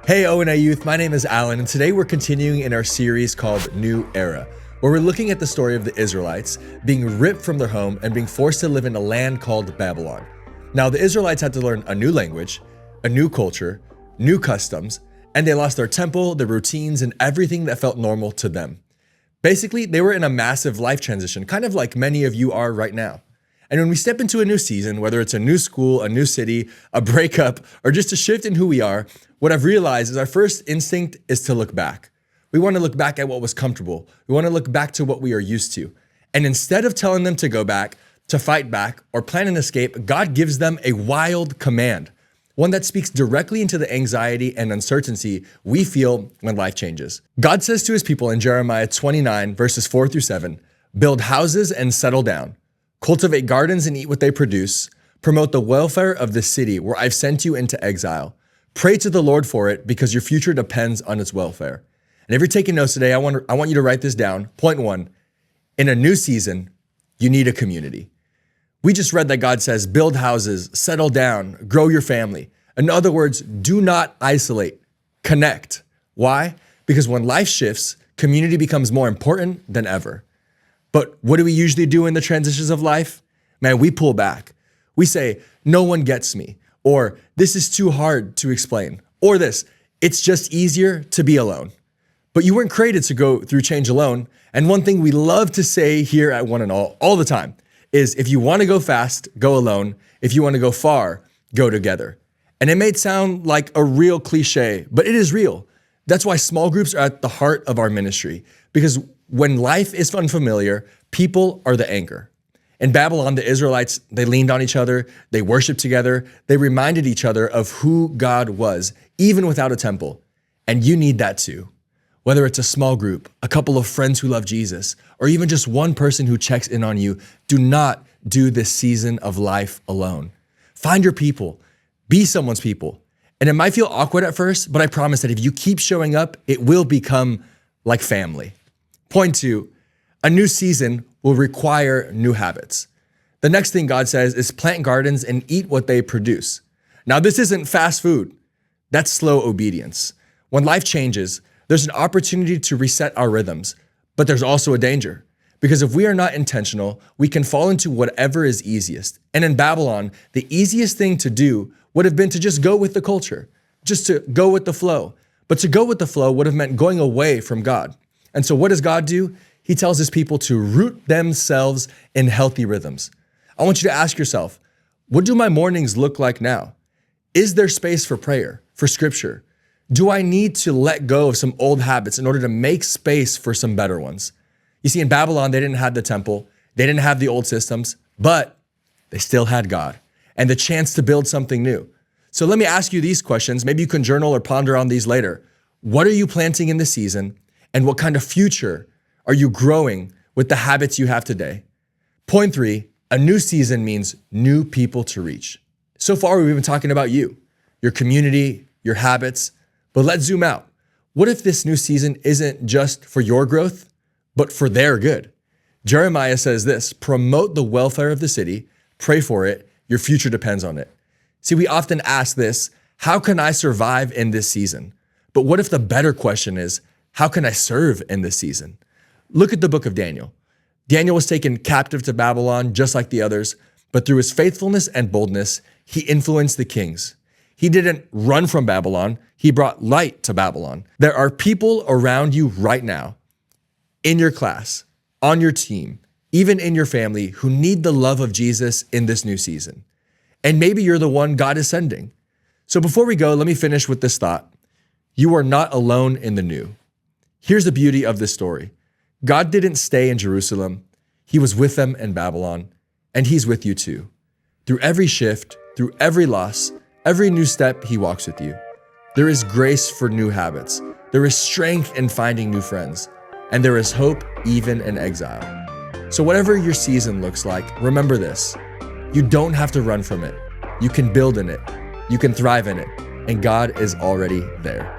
Hey O&A Youth, my name is Alan, and today we're continuing in our series called New Era, where we're looking at the story of the Israelites being ripped from their home and being forced to live in a land called Babylon. Now, the Israelites had to learn a new language, a new culture, new customs, and they lost their temple, their routines, and everything that felt normal to them. Basically, they were in a massive life transition, kind of like many of you are right now. And when we step into a new season, whether it's a new school, a new city, a breakup, or just a shift in who we are, what I've realized is our first instinct is to look back. We want to look back at what was comfortable. We want to look back to what we are used to. And instead of telling them to go back, to fight back, or plan an escape, God gives them a wild command, one that speaks directly into the anxiety and uncertainty we feel when life changes. God says to his people in Jeremiah 29, verses 4-7, "Build houses and settle down. Cultivate gardens and eat what they produce. Promote the welfare of the city where I've sent you into exile. Pray to the Lord for it because your future depends on its welfare." And if you're taking notes today, I want you to write this down. Point one, in a new season, you need a community. We just read that God says, build houses, settle down, grow your family. In other words, do not isolate, connect. Why? Because when life shifts, community becomes more important than ever. But what do we usually do in the transitions of life? Man, we pull back. We say, no one gets me, or this is too hard to explain, or this, it's just easier to be alone. But you weren't created to go through change alone. And one thing we love to say here at ONE&ALL all the time is if you want to go fast, go alone. If you want to go far, go together. And it may sound like a real cliche, but it is real. That's why small groups are at the heart of our ministry, because when life is unfamiliar, people are the anchor. In Babylon, the Israelites, they leaned on each other, they worshiped together, they reminded each other of who God was, even without a temple. And you need that too. Whether it's a small group, a couple of friends who love Jesus, or even just one person who checks in on you, do not do this season of life alone. Find your people, be someone's people. And it might feel awkward at first, but I promise that if you keep showing up, it will become like family. Point two, a new season will require new habits. The next thing God says is plant gardens and eat what they produce. Now, this isn't fast food. That's slow obedience. When life changes, there's an opportunity to reset our rhythms, but there's also a danger. Because if we are not intentional, we can fall into whatever is easiest. And in Babylon, the easiest thing to do would have been to just go with the culture, just to go with the flow. But to go with the flow would have meant going away from God. And so what does God do? He tells his people to root themselves in healthy rhythms. I want you to ask yourself, what do my mornings look like now? Is there space for prayer, for scripture? Do I need to let go of some old habits in order to make space for some better ones? You see, in Babylon, they didn't have the temple. They didn't have the old systems, but they still had God and the chance to build something new. So let me ask you these questions. Maybe you can journal or ponder on these later. What are you planting in this season? And what kind of future are you growing with the habits you have today? Point three, a new season means new people to reach. So far, we've been talking about you, your community, your habits, but let's zoom out. What if this new season isn't just for your growth, but for their good? Jeremiah says this, promote the welfare of the city, pray for it, your future depends on it. See, we often ask this, how can I survive in this season? But what if the better question is, how can I serve in this season? Look at the book of Daniel. Daniel was taken captive to Babylon just like the others, but through his faithfulness and boldness, he influenced the kings. He didn't run from Babylon, he brought light to Babylon. There are people around you right now, in your class, on your team, even in your family, who need the love of Jesus in this new season. And maybe you're the one God is sending. So before we go, let me finish with this thought. You are not alone in the new. Here's the beauty of this story. God didn't stay in Jerusalem. He was with them in Babylon, and he's with you too. Through every shift, through every loss, every new step, he walks with you. There is grace for new habits. There is strength in finding new friends, and there is hope even in exile. So whatever your season looks like, remember this. You don't have to run from it. You can build in it. You can thrive in it, and God is already there.